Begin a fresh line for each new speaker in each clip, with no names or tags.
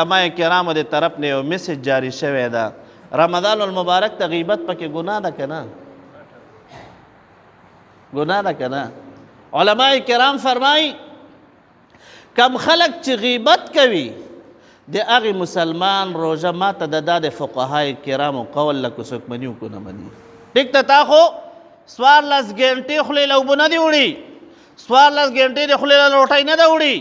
علماء کرامو د طرف نه یو میسج جاری شوی ده. رمضان المبارک ته غیبت پکې ګناه ده که نه؟ ګناه ده که نه؟ علماء کرام فرمایي کم خلک چې غیبت کوي د هغې مسلمان روژه ماته د فقهای کرامو قول لکه څوک مني کو نه مني. ټیک ته تا خو 14 ګنټې خولې له اوبه نه دي وړي، 14 ګنټې د خولې له روټۍ نه ده وړي،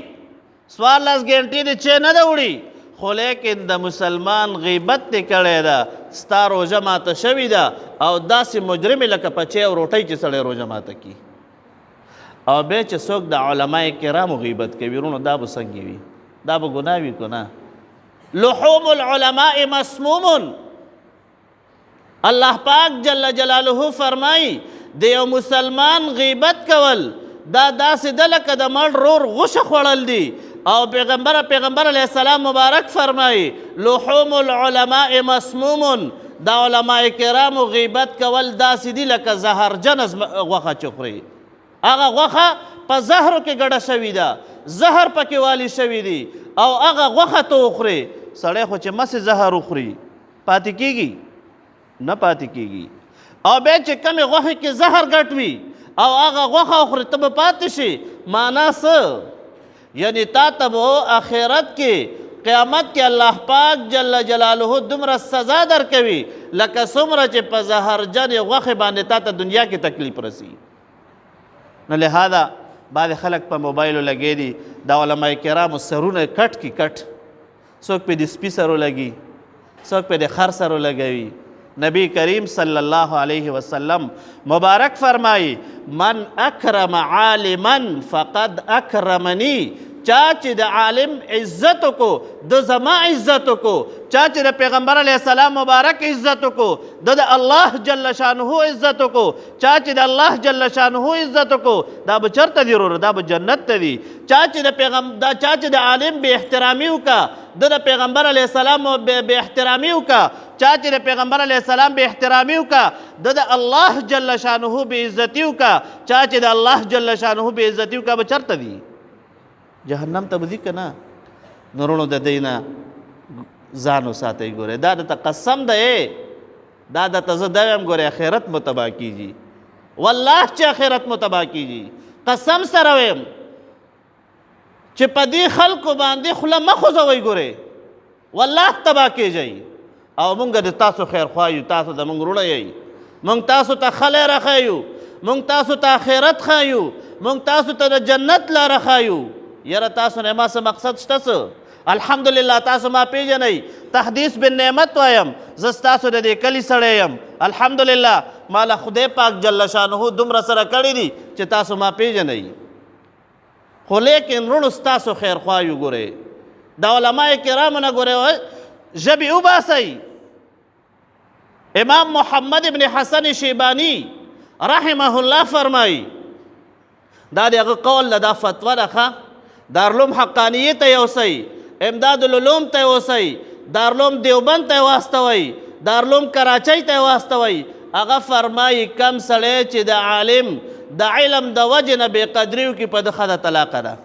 14 ګنټې د چای نه ده وړي، خو لیکن د مسلمان غیبت دې کړی ده، ستا روژه ماته شوې ده او داسې مجرمې لکه په چای او روټۍ چې سړی روژه ماته کي. او بیا چې څوک د علماء کرامو غیبت کوي ورونو دا به څنګه وي؟ دا به ګناه وي که نه؟ لحوم العلماء مسموم. الله پاک جل جلاله فرمایي د یو مسلمان غیبت کول دا داسې ده لکه د مړ رور غوښه خوړل دي. او پیغمبر علیه السلام مبارک فرمایي لحوم العلماء مسموم. دا علماء کرامو غیبت کول داسې دي لکه زهرجن غوښه چې خوري. هغه غوښه په زهرو کې ګډه شوې ده، زهر پکې والی شوي دي او هغه غوښه ته وخوري. سړی خو چې مسې زهر وخوري پاتې کېږي؟ نه پاتې کېږي. او بیا چې کمې غوښې کې زهر ګډ وي او هغه غوښه وخوري ته به پاتې شي. معنا څه؟ یعنی تا ته به آخرت کې قیامت کې الله پاک جل جلاله دومره سزا درکوي لکه څومره چې په زهرجنې غوښې باندې تا ته دنیا کې تکلیف رسي. نو لهذا بعض خلک په موبایلو لګې دي د علماء کرامو سرونه کټ کی کټ، څوک پې د سپي سرو لګي، څوک پې د خر سرو لګوي. نبی کریم صلی الله علیه وسلم مبارک فرمایي من اکرم عالما فقد اکرمنی. چا چې د عالم عزت کو د زما عزت کو، چا چې د پیغمبر علیه السلام مبارک عزت کو د الله جل شانه عزت کو، چا چې د الله جل شانه عزت کو دا به چرته دی وروره؟ دا به جنت ته دی. چا چې د عالم بې احترامي وکړه د پیغمبر علیه السلام بې احترامي وکړه، چا چې د پیغمبر علیه السلام بې احترامي وکړه د الله جل شانه بې عزتي وکړه، چا چې د الله جل شانه بې عزتي وکړه به چرته دی؟ جهنم ته به ځي که نه؟ نو وروڼو د دې نه ځان وساتئ. ګورئ دا درته قسم دی، دا درته زه دا وایم ګورئ آخرت مو تباه کیږي، والله چې آخرت مو تباه کیږي. قسم سره ویم چې په دې خلکو باندې خوله مه خوځوئ. ګورئ والله تباه کیږئ. او مونږ د تاسو خیرخوا یو، تاسو د مونږ وروڼه یئ، مونږ تاسو ته ښه لاره ښایو، مونږ تاسو ته آخرت ښایو، مونږ تاسو ته د جنت لاره ښایو. یاره تاسو نه ما څه مقصد شته څه؟ الحمدلله تاسو ما پیژنئ، تحدیث بالنعمت وایم، زه ستاسو د دې کلي سړی یم. الحمدلله ما له خدای پاک جل شانه دومره سره کړي دي چې تاسو ما پیژنئ. خو لیکن وروڼو ستاسو خیرخوا یو. ګورئ د علماء کرامو نه ګورئ ژبې وباسئ. امام محمد ابن حسن شیبانی رحمه الله فرمایي دا د هغه قول ده، دا فتوه ده ښه. دارالعلوم حقانیې ته یوسئ، امداد العلوم ته یوسئ، دارالعلوم دیوبند ته واستوئ، دارالعلوم کراچۍ ته واستوئ. هغه فرمایي کم سړی چې د عالم د علم د وجې نه بې قدري وکړي په ده ښه طلاقه ده.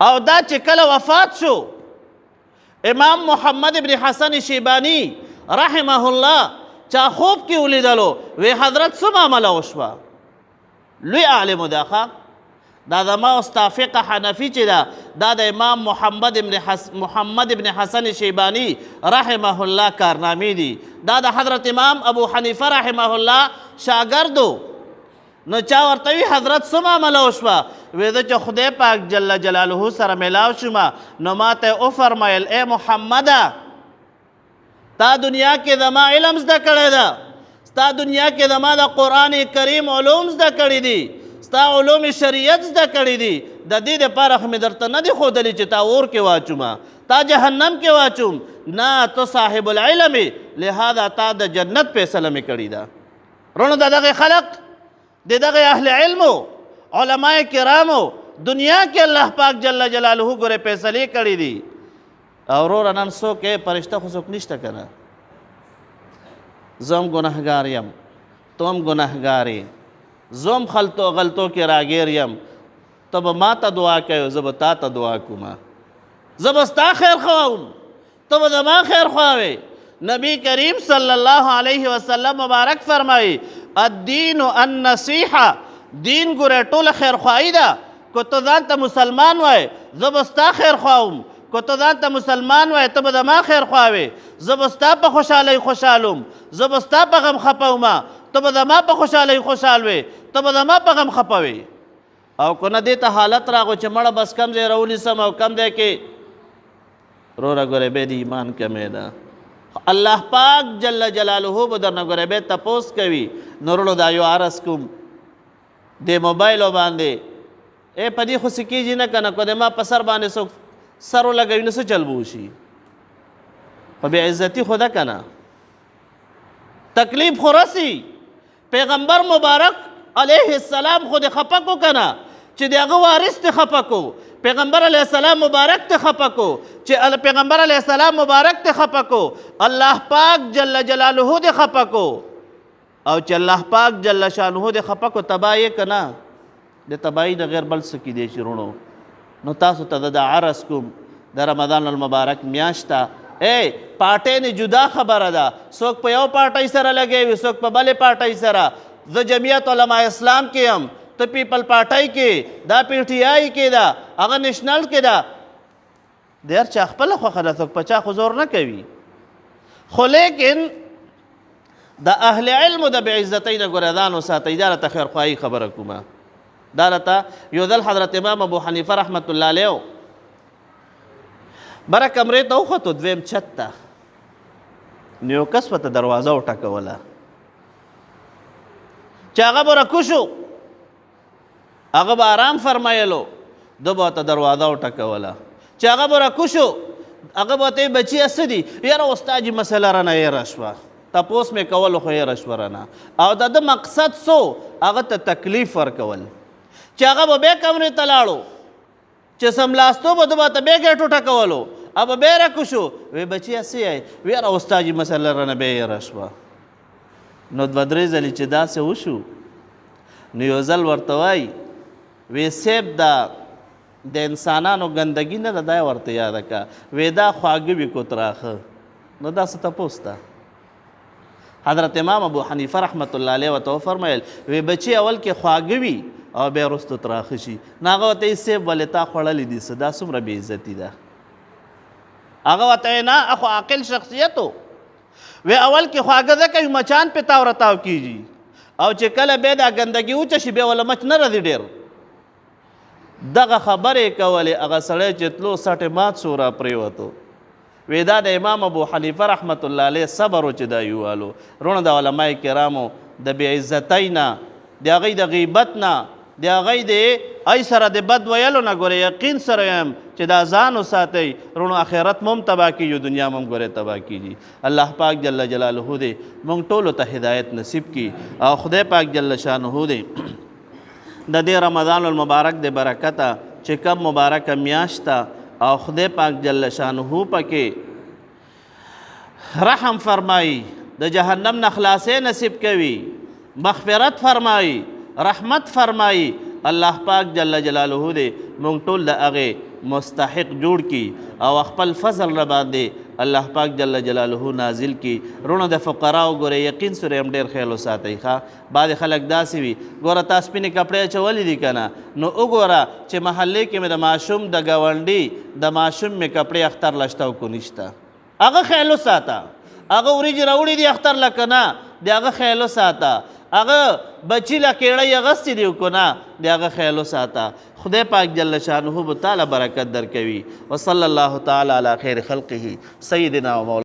او دا چې کله وفات شو امام محمد ابن حسن شیبانی رحمه الله چا خوب کې ولیدلو وی حضرت څه معامله وشوه؟ لوی عالم و دا ښه. دا زما ستا فقه حنفي چې ده دا د امام محمد ابن حسن شیبانی رحمه الله کارنامې دي. دا د حضرت امام ابو حنیفه رحمه الله شاګردو. نو چا ورته وي حضرت څه معامله وشوه؟ وی زه چې خدای پاک جل جلاله سره میلاو شومه نو ما ته وفرمیل ای محمده تا دنیا کې زما علم زده کړی ده، ستا دنیا کې زما د قرآن کریم علوم زده کړي دي، ستا علوم شریعت زده کړي دي. د دې دپاره خو مې درته نه دي ښودلي چې تا اور کې واچومه، تا جهنم کې واچوم. نه ته صاحب العلم یې، لهذا تا د جنت فیصله مې کړې ده. وروڼو د دغې خلق د دغې اهل علمو علماء کرامو دنیا کې الله پاک جل جلاله ګورې فیصلې کړي دي. او وروره نن څوک فرشته خو څوک نشته که نه؟ زه هم ګنهګار یم، تو هم ګنهګار یې، زه هم غلطو کې راګیر یم. ته به ما ته دعا کوې زه به تا ته دعا کوم. زه به ستا خیر خواهم ته به زما خیر خواوې. نبی کریم صلی الله علیه وسلم مبارک فرمایي الدین النصیحه، دین ګوره ټوله خیرخواهي ده. که ته ځان ته مسلمان وای زه به ستا خیر خواهم، که ته ځان ته مسلمان وای ته به زما خیر خواوې. زه به ستا په خوشحالۍ خوشحالوم، زه به ستا په غم خفه ومه، ته به زما په خوشحالۍ خوشحال وې، ته به زما په غم خفه وې. او که نه دې ته حالت راغو چې مړه بس کم ځای راونیسم او کم دی کې وروره ګوره بیا د ایمان کمی ده. الله پاک جل جلاله به درنه ګوره بیا تپوس کوي. نو وروڼو دا یو عرض کوم د موبایلو باندې په دې خو څه کېږي نه که نه که د ما په سر باندې څوک سر ولګوي نو څه چل به وشي؟ خو بې عزتي خو ده که نه، تکلیف خو رسي. پیغمبر مبارک علیه السلام خو دې خفه کو که نه چې د هغه وارث دې خفه کو. پیغمبر علیه السلام مبارک ته خفه کو چې پیغمبر علیه السلام مبارک ته خفه کو. الله پاک جل جلاله دې خفه کو. او چې الله پاک جل شانه دې خفه کو تباه یې که نه، د تباهي نه غیر بل څه کیدی شي وروڼو. نو تاسو ته د عرض کوم د رمضان المبارک میاشت ته پارټۍ نه جدا خبره ده. څوک په یو پارټۍ سره لګی وي، څوک په بلې پارټۍ سره. زه جمعیت علما اسلام کې یم، ته پیپل پارټۍ کې، دا پی ټي آی کې ده، هغه نیشنل کې ده. د هر چا خپله خوښه ده، څوک په چا خو زور نه کوي. خو لیکن د اهل علمو د بېعزتۍ نه ګوره ځان وساتئ. دا راته خیرخواهي خبره کومه. دا راته یو ځل حضرت امام ابو حنیفه رحمت الله علیه بره کمرې ته وختو دویم چت ته. نو یو کس ورته دروازه وټکوله چې هغه به راکوشو، هغه به آرام فرمایلو، ده به ورته دروازه وټکوله چې هغه به راکوشو، هغه به ورته بچیه څه دي؟ یاره استاد جي مسله رانه هېره شوه، تپوس مې کولو خو هېره شوه رانه. او د ده مقصد څو؟ هغه ته تکلیف ورکول. چې هغه به بیا کمرې ته لاړو، چې سملاستو به ده به ته بیا ګیټ وټکولو، او به بیا راکوشو، وی بچیه څه یې؟ وی یاره استاد جي مسله رانه بیا هېره شوه. نو دوه درې ځلې چې داسې وشو نو یو ځل ورته وایي وی صیب دا د انسانانو ګندګي نه ده، دا یې ورته یاده که. وی دا خواږه وي کوتراخه. نو دا څه تپوس ده؟ حضرت امام ابو حنیفه رحمت الله علیه ورته وفرمیل وی بچی اول کې خواږه وي او بیا وروسته تراخه شي. نو هغه ورته وایي صیب ولې تا خوړلې دي څه؟ دا څومره بې عزتي ده. هغه ورته وایي نه اخو عاقل شخصیت و. وی اول کې خواږه ځکه وي مچان پې تاو رتاو کېږي، او چې کله بیا دا ګندګي وچه شي بیا وله مچ نه راځي ډېر. دغه خبرې کولې هغه سړی چې تلو سټې مات شو را پرېوتو. وی دا د امام ابو حنیفه رحمت الله علیه صبر و چې دا یووالو. وروڼه د علماء کرامو د بې عزتۍ نه، د هغوی د غیبت نه، د هغوی د ای سره د بد ویلو نه ګوره یقین سره یم چې دا ځان وساتئ. وروڼو آخرت مو هم تباه کېږي، دنیا مو هم ګوره تباه کېږي. الله پاک جل جلاله دې موږ ټولو ته هدایت نصیب کړي، او خدای پاک جل شانه دې د دې رمضان المبارک د برکته چې کم مبارکه میاشت ده، او خدای پاک جل شانه پکې رحم فرمایي، د جهنم نه خلاصې نصیب کوي، مغفرت فرمایي، رحمت فرمایي. الله پاک جل جلاله دې موږ ټول د هغې مستحق جوړ کړي، او خپل فضل را باندې الله پاک جل جلاله نازل کړي. وروڼو د فقراو ګوره یقین سره هم ډېر خیال وساتئ ښه. بعضې خلک داسې وي ګوره تا سپینې کپړې اچولي دي که نه، نو وګوره چې محلې کې مې د ماشوم د ګاونډي د ماشوم مې کپړې اختر لشته او کو نشته، هغه خیال وساته. هغه وریجې راوړي دي اختر له که نه، د هغه خیال وساته. هغه بچی له کیړی اغستې دي که نه، د هغه خیال وساته. خدای پاک جل شانه به تعالی برکت درکوي. وصلی الله تعالی علی خیر خلقه سیدنا و مولانا